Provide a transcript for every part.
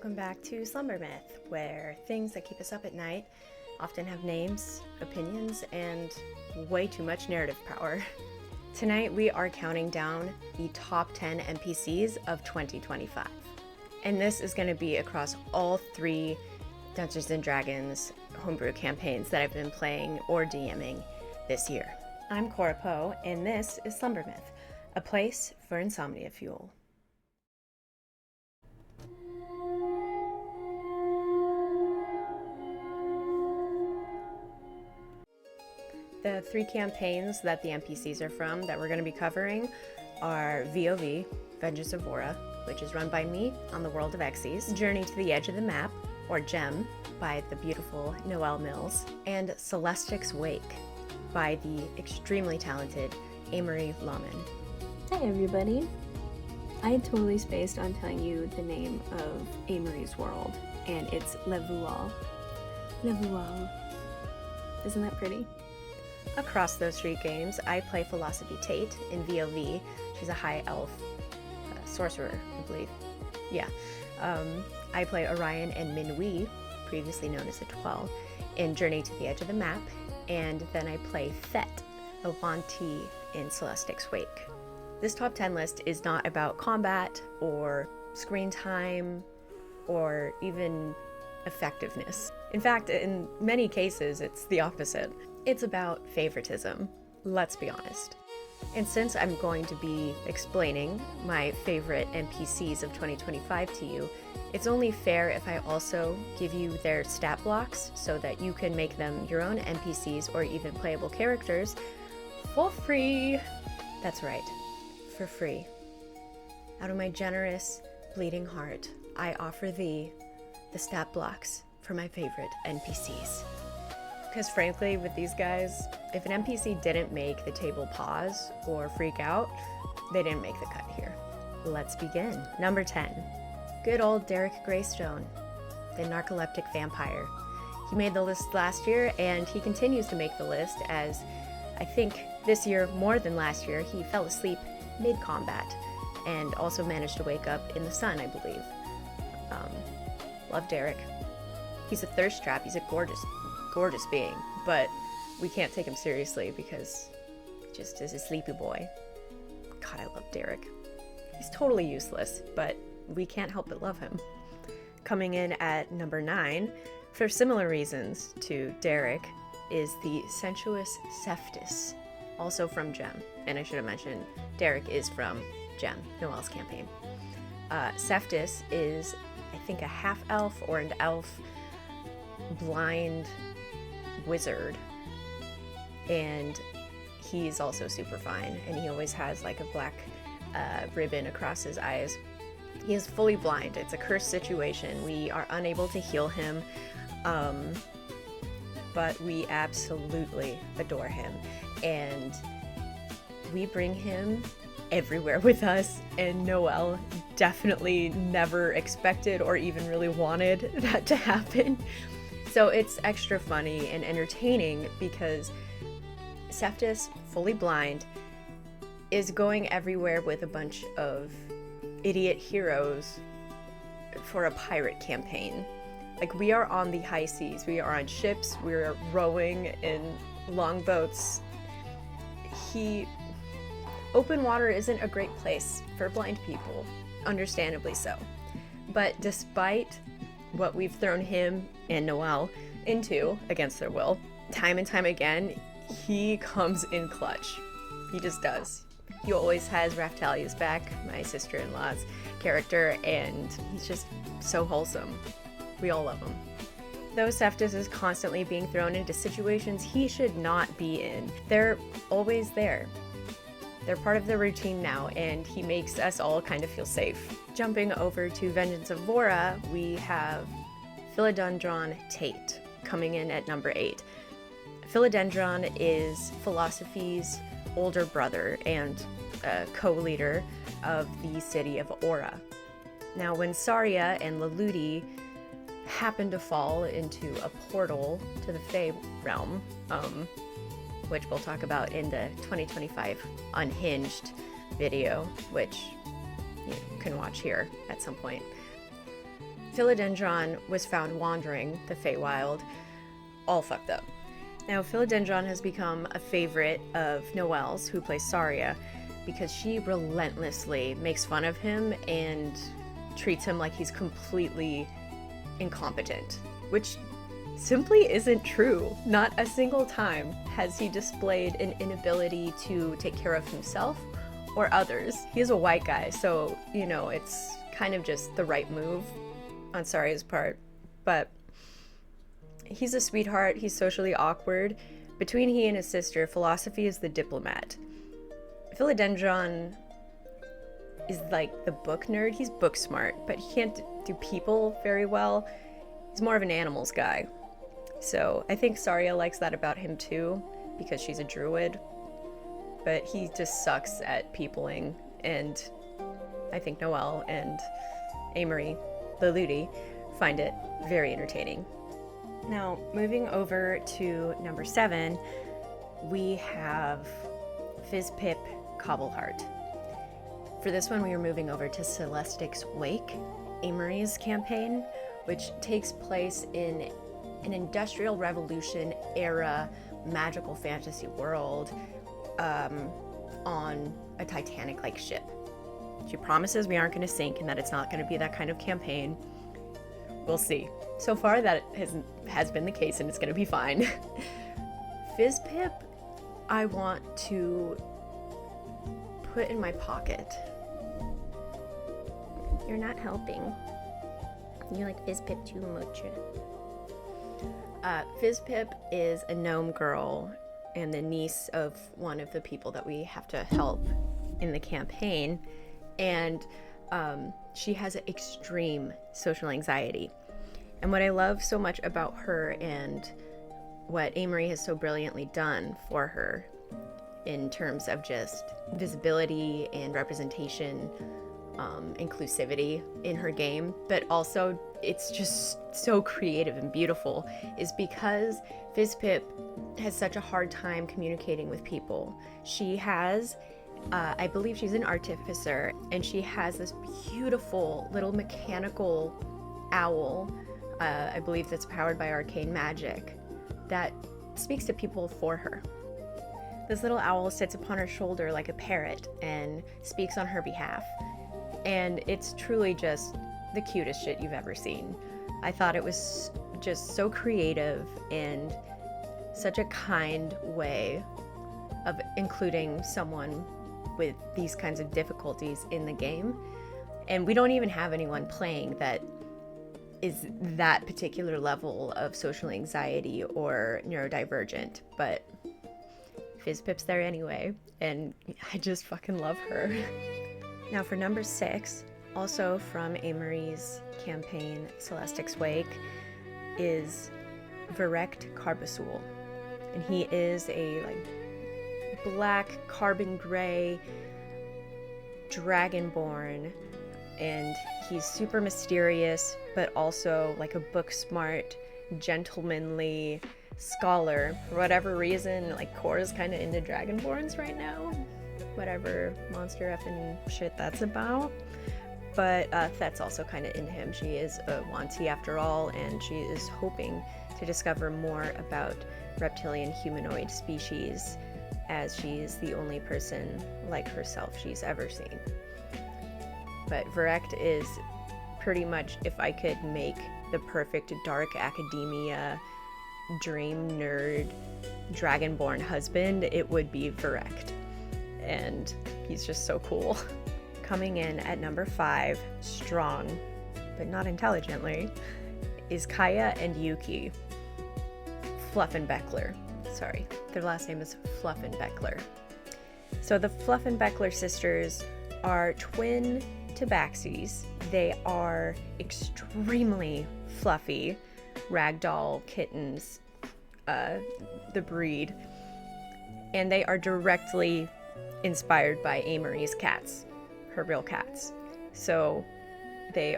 Welcome back to SlumberMyth, where things that keep us up at night often have names, opinions, and way too much narrative power. Tonight we are counting down the top 10 NPCs of 2025. And this is going to be across all three Dungeons & Dragons homebrew campaigns that I've been playing or DMing this year. I'm Cora Poe, and this is SlumberMyth, a place for insomnia fuel. The three campaigns that the NPCs are from that we're going to be covering are VOV, Vengeance of Vora, which is run by me on the world of Xyz, Journey to the Edge of the Map, or GEM, by the beautiful Noelle Mills, and Celestic's Wake by the extremely talented Amory Lahman. Hi everybody. I totally spaced on telling you the name of Amory's world, and it's Le Voile. Le Voile. Isn't that pretty? Across those three games, I play Philosophy Tate in VOV. She's a high elf sorcerer, I believe. Yeah. I play Orion and Minhui, previously known as the 12, in Journey to the Edge of the Map, and then I play Thet, a Wanti, in Celestic's Wake. This top 10 list is not about combat or screen time or even effectiveness. In fact, in many cases, it's the opposite. It's about favoritism, let's be honest. And since I'm going to be explaining my favorite NPCs of 2025 to you, it's only fair if I also give you their stat blocks so that you can make them your own NPCs or even playable characters for free. That's right, for free. Out of my generous, bleeding heart, I offer thee the stat blocks for my favorite NPCs. Because frankly, with these guys, if an NPC didn't make the table pause or freak out, they didn't make the cut here. Let's begin. Number 10. Good old Derek Greystone, the narcoleptic vampire. He made the list last year, and he continues to make the list as, I think this year, more than last year, he fell asleep mid-combat and also managed to wake up in the sun, I believe. Love Derek. He's a thirst trap. He's a gorgeous being, but we can't take him seriously because he just is a sleepy boy. God, I love Derek. He's totally useless, but we can't help but love him. Coming in at number 9, for similar reasons to Derek, is the sensuous Cephtus, also from GEM. And I should have mentioned, Derek is from GEM, Noelle's campaign. Cephtus is, I think, a half-elf or an elf blind wizard, and he's also super fine, and he always has like a black ribbon across his eyes. He is fully blind. It's a cursed situation. We are unable to heal him, but we absolutely adore him, and we bring him everywhere with us, and Noelle definitely never expected or even really wanted that to happen. So it's extra funny and entertaining because Cephtus, fully blind, is going everywhere with a bunch of idiot heroes for a pirate campaign. Like, we are on the high seas, we are on ships, we're rowing in longboats. Open water isn't a great place for blind people, understandably so. But despite what we've thrown him and Noelle into, against their will, time and time again, he comes in clutch. He just does. He always has Raftalia's back, my sister-in-law's character, and he's just so wholesome. We all love him. Though Cephtus is constantly being thrown into situations he should not be in, they're always there. They're part of the routine now, and he makes us all kind of feel safe. Jumping over to Vengeance of Vora, we have Philodendron Tate, coming in at number 8. Philodendron is Philosophy's older brother and co-leader of the city of Aura. Now, when Saria and Laludi happen to fall into a portal to the Fae realm, which we'll talk about in the 2025 Unhinged video, which you can watch here at some point. Philodendron was found wandering the Feywild, all fucked up. Now, Philodendron has become a favorite of Noelle's, who plays Saria, because she relentlessly makes fun of him and treats him like he's completely incompetent, which simply isn't true. Not a single time has he displayed an inability to take care of himself or others. He is a white guy, so, you know, it's kind of just the right move on Saria's part, but he's a sweetheart, he's socially awkward. Between he and his sister, Philosophy is the diplomat. Philodendron is like the book nerd. He's book smart, but he can't do people very well. He's more of an animals guy. So I think Saria likes that about him too, because she's a druid, but he just sucks at peopling, and I think Noelle and Amory, the Ludi, find it very entertaining. Now, moving over to number 7, we have Fizzpip Cobbleheart. For this one, we are moving over to Celestic's Wake, Amory's campaign, which takes place in an Industrial Revolution era magical fantasy world on a Titanic-like ship. She promises we aren't going to sink and that it's not going to be that kind of campaign. We'll see. So far, that has been the case, and it's going to be fine. Fizzpip, I want to put in my pocket. You're not helping. You like Fizzpip too much. Fizzpip is a gnome girl and the niece of one of the people that we have to help in the campaign, and she has extreme social anxiety. And what I love so much about her, and what Amory has so brilliantly done for her in terms of just visibility and representation, inclusivity in her game, but also it's just so creative and beautiful, is because Fizzpip has such a hard time communicating with people. She has, I believe she's an artificer, and she has this beautiful little mechanical owl, I believe that's powered by arcane magic, that speaks to people for her. This little owl sits upon her shoulder like a parrot and speaks on her behalf. And it's truly just the cutest shit you've ever seen. I thought it was just so creative and such a kind way of including someone with these kinds of difficulties in the game. And we don't even have anyone playing that is that particular level of social anxiety or neurodivergent, but Fizzpip's there anyway, and I just fucking love her. Now for number 6, also from Amory's campaign Celestic's Wake, is Verect Carbasul. And he is a black carbon gray dragonborn, and he's super mysterious, but also like a book smart, gentlemanly scholar. For whatever reason, Cora's kind of into dragonborns right now, whatever monster effing shit that's about. But Thet's also kind of into him. She is a Wanti after all, and she is hoping to discover more about reptilian humanoid species, as she's the only person like herself she's ever seen. But Verect is pretty much, if I could make the perfect dark academia dream nerd dragonborn husband, it would be Verect. And he's just so cool. Coming in at number 5, strong, but not intelligently, is Kaya and Yuki. Fluffenbeckler. Sorry, their last name is Fluffenbeckler. So the Fluffenbeckler sisters are twin tabaxis. They are extremely fluffy ragdoll kittens, the breed, and they are directly inspired by Amory's cats, her real cats. So they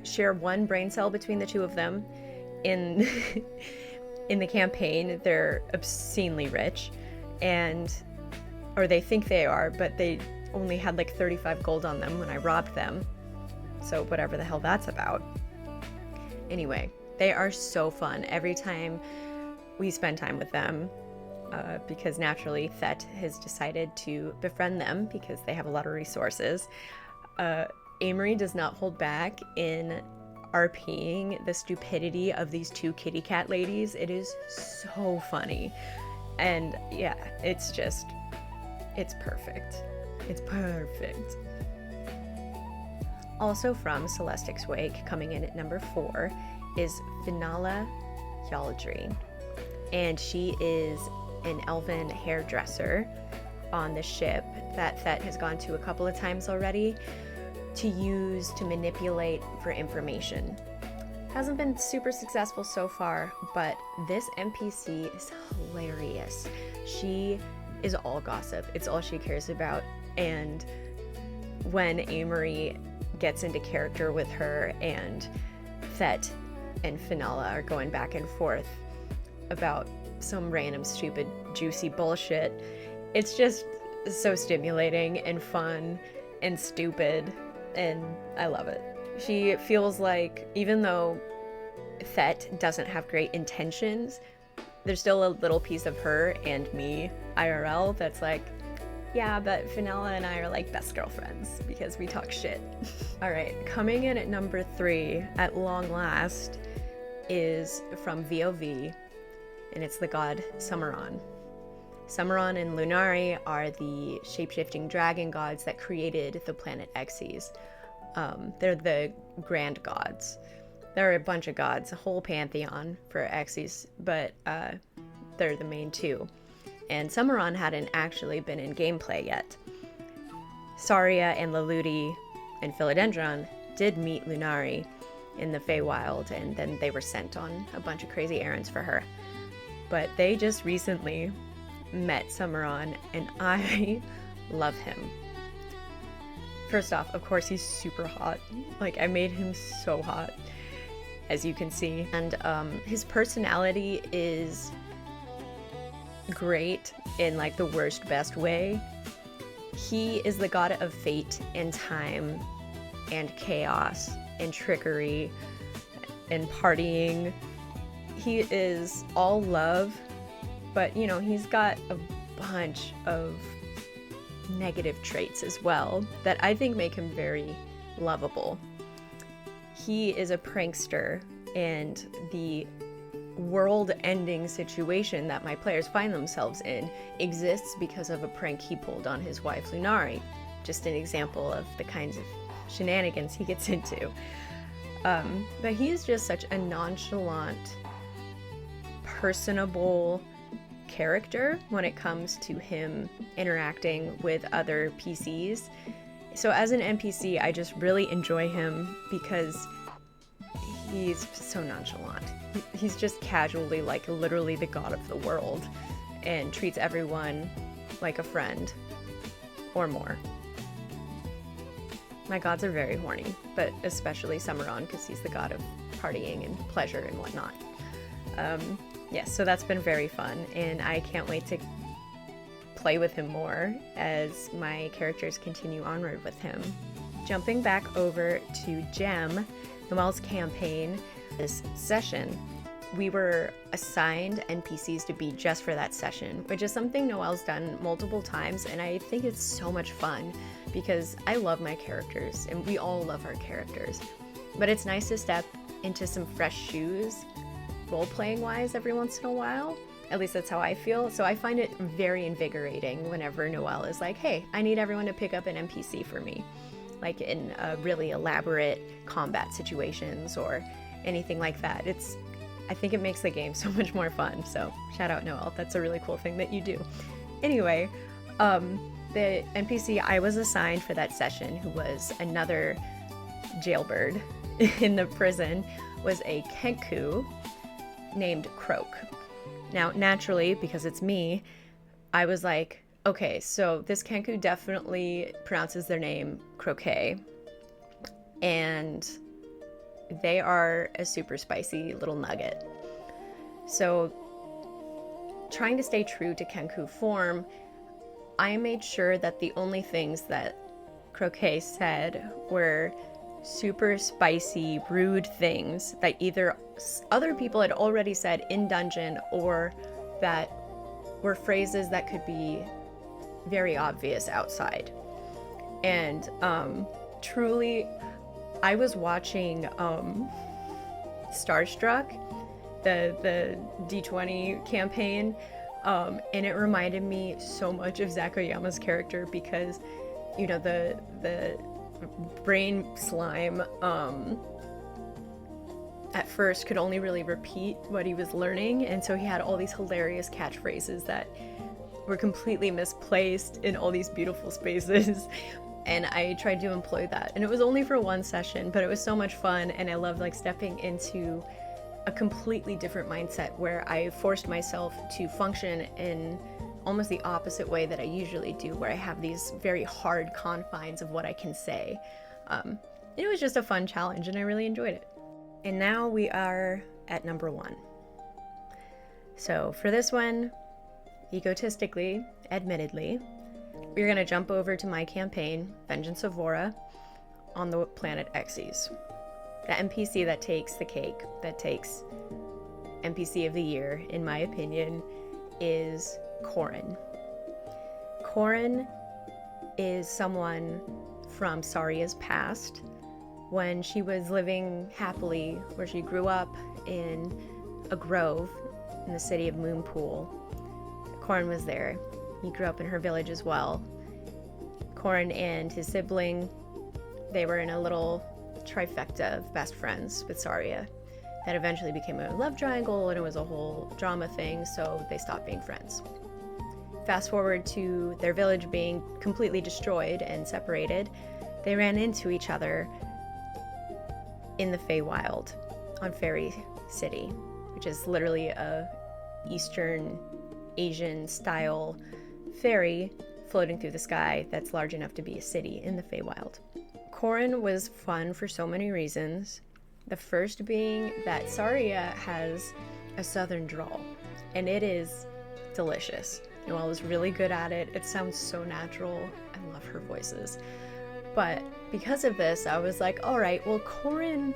share one brain cell between the two of them. In in the campaign, they're obscenely rich, or they think they are, but they only had 35 gold on them when I robbed them. So whatever the hell that's about. Anyway, they are so fun every time we spend time with them, because naturally Thet has decided to befriend them because they have a lot of resources. Amory does not hold back in RPing the stupidity of these two kitty cat ladies. It is so funny. And yeah, it's perfect. It's perfect. Also from Celestic's Wake, coming in at number 4, is Finala Yaldry. And she is an elven hairdresser on the ship that Thet has gone to a couple of times already to use to manipulate for information. Hasn't been super successful so far, but this NPC is hilarious. She is all gossip. It's all she cares about. And when Amory gets into character with her and Thet and Finala are going back and forth about some random stupid juicy bullshit, it's just so stimulating and fun and stupid, and I love it. She feels like, even though Thet doesn't have great intentions, there's still a little piece of her and me IRL that's like, yeah, but Finala and I are like best girlfriends because we talk shit. All right, coming in at number 3 at long last is from VOV, and it's the god Summeron. Summeron and Lunari are the shape-shifting dragon gods that created the planet Xyz. They're the grand gods. There are a bunch of gods, a whole pantheon for Xyz, but they're the main two. And Summeron hadn't actually been in gameplay yet. Saria and Laludi and Philodendron did meet Lunari in the Feywild, and then they were sent on a bunch of crazy errands for her. But they just recently met Summeron, and I love him. First off, of course, he's super hot. Like, I made him so hot, as you can see. And his personality is great in like the worst best way. He is the god of fate and time and chaos and trickery and partying. He is all love, but you know, he's got a bunch of negative traits as well that I think make him very lovable. He is a prankster, and the world-ending situation that my players find themselves in exists because of a prank he pulled on his wife Lunari. Just an example of the kinds of shenanigans he gets into. But he is just such a nonchalant, personable character when it comes to him interacting with other PCs. So as an NPC, I just really enjoy him because he's so nonchalant. He's just casually, like, literally the god of the world and treats everyone like a friend or more. My gods are very horny, but especially Summeron because he's the god of partying and pleasure and whatnot. Yes, so that's been very fun, and I can't wait to play with him more as my characters continue onward with him. Jumping back over to Gem, Noelle's campaign, this session, we were assigned NPCs to be just for that session, which is something Noelle's done multiple times, and I think it's so much fun because I love my characters, and we all love our characters. But it's nice to step into some fresh shoes, role-playing wise, every once in a while. At least that's how I feel. So I find it very invigorating whenever Noelle is like, hey, I need everyone to pick up an NPC for me, like in really elaborate combat situations or anything like that. I think it makes the game so much more fun. So shout out Noelle, that's a really cool thing that you do. Anyway, the NPC I was assigned for that session, who was another jailbird in the prison, was a Kenku named Croak. Now, naturally, because it's me, I was like, okay, so this Kenku definitely pronounces their name Croquet, and they are a super spicy little nugget. So, trying to stay true to Kenku form, I made sure that the only things that Croquet said were super spicy, rude things that either other people had already said in dungeon or that were phrases that could be very obvious outside. And truly, I was watching Starstruck, the D20 campaign, and it reminded me so much of Zakoyama's character because, you know, the brain slime at first could only really repeat what he was learning, and so he had all these hilarious catchphrases that were completely misplaced in all these beautiful spaces. And I tried to employ that, and it was only for one session, but it was so much fun, and I loved like stepping into a completely different mindset where I forced myself to function in almost the opposite way that I usually do, where I have these very hard confines of what I can say. It was just a fun challenge, and I really enjoyed it. And now we are at number 1. So for this one, egotistically, admittedly, we're going to jump over to my campaign, Vengeance of Vora, on the planet Xyz. The NPC that takes the cake, that takes NPC of the year, in my opinion, is Corin. Corin is someone from Saria's past, when she was living happily, where she grew up in a grove in the city of Moonpool. Corin was there. He grew up in her village as well. Corin and his sibling, they were in a little trifecta of best friends with Saria that eventually became a love triangle, and it was a whole drama thing, so they stopped being friends. Fast forward to their village being completely destroyed and separated, they ran into each other in the Feywild on Fairy City, which is literally a Eastern Asian style fairy floating through the sky that's large enough to be a city in the Feywild. Corin was fun for so many reasons. The first being that Saria has a southern drawl, and it is delicious. Noelle is really good at it. It sounds so natural. I love her voices. But because of this, I was like, all right, well, Corin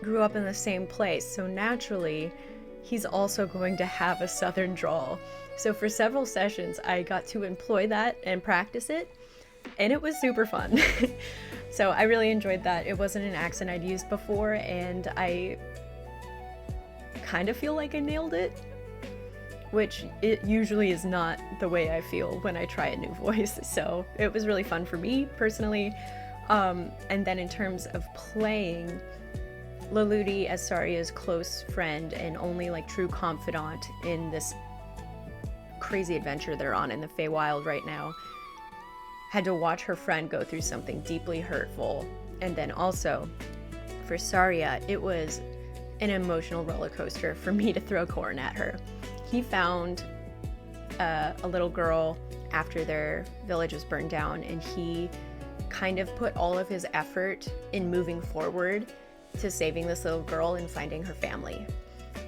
grew up in the same place, so naturally, he's also going to have a southern drawl. So for several sessions, I got to employ that and practice it, and it was super fun. So I really enjoyed that. It wasn't an accent I'd used before, and I kind of feel like I nailed it, which it usually is not the way I feel when I try a new voice. So it was really fun for me personally. And then in terms of playing, Laludi as Saria's close friend and only like true confidant in this crazy adventure they're on in the Feywild right now, had to watch her friend go through something deeply hurtful. And then also for Saria, it was an emotional roller coaster for me to throw Corin at her. He found a little girl after their village was burned down, and he kind of put all of his effort in moving forward to saving this little girl and finding her family.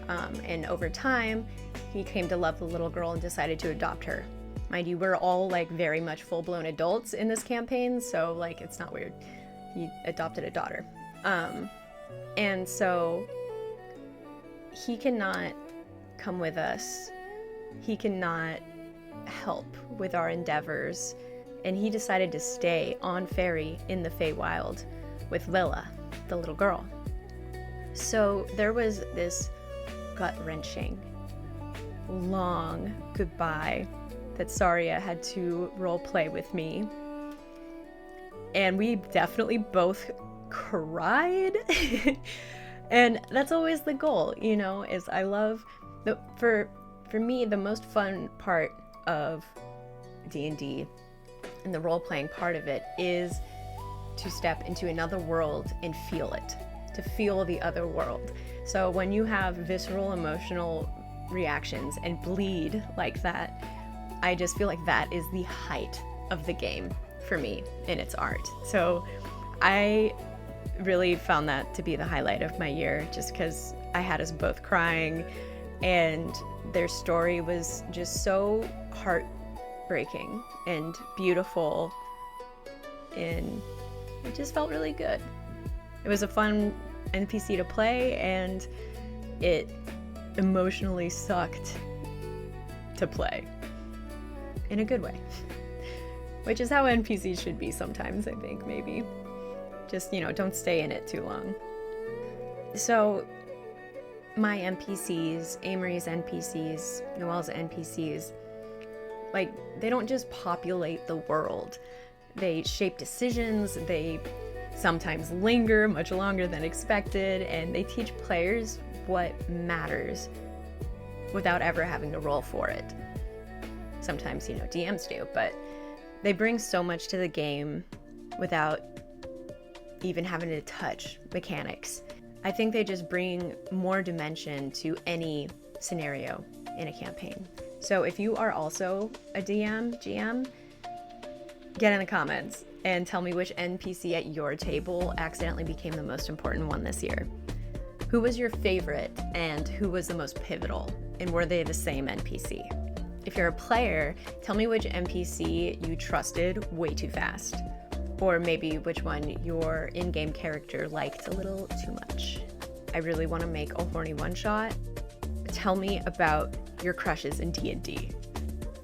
And over time, he came to love the little girl and decided to adopt her. Mind you, we're all like very much full-blown adults in this campaign, so like it's not weird. He adopted a daughter. And so he cannot come with us. He cannot help with our endeavors, and he decided to stay on Fairy in the Feywild with Lilla, the little girl. So there was this gut-wrenching, long goodbye that Saria had to role play with me, and we definitely both cried. And that's always the goal, you know, is I love for me, the most fun part of D&D and the role-playing part of it is to step into another world and feel it, to feel the other world. So when you have visceral emotional reactions and bleed like that, I just feel like that is the height of the game for me in its art. So I really found that to be the highlight of my year, just because I had us both crying, and their story was just so heartbreaking and beautiful, and it just felt really good. It was a fun NPC to play, and it emotionally sucked to play. In a good way. Which is how NPCs should be sometimes, I think, maybe. Just, don't stay in it too long. So, my NPCs, Amory's NPCs, Noelle's NPCs, they don't just populate the world. They shape decisions, they sometimes linger much longer than expected, and they teach players what matters without ever having to roll for it. Sometimes, DMs do, but they bring so much to the game without even having to touch mechanics. I think they just bring more dimension to any scenario in a campaign. So if you are also a GM, get in the comments and tell me which NPC at your table accidentally became the most important one this year. Who was your favorite and who was the most pivotal, and were they the same NPC? If you're a player, tell me which NPC you trusted way too fast, or maybe which one your in-game character liked a little too much. I really want to make a horny one-shot. Tell me about your crushes in D&D.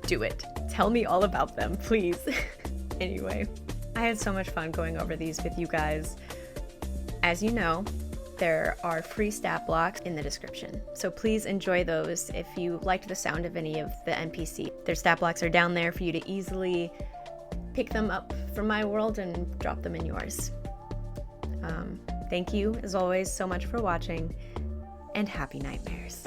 Do it. Tell me all about them, please. Anyway, I had so much fun going over these with you guys. As you know, there are free stat blocks in the description, so please enjoy those if you liked the sound of any of the NPC. Their stat blocks are down there for you to easily pick them up from my world and drop them in yours. Thank you, as always, so much for watching, and happy nightmares.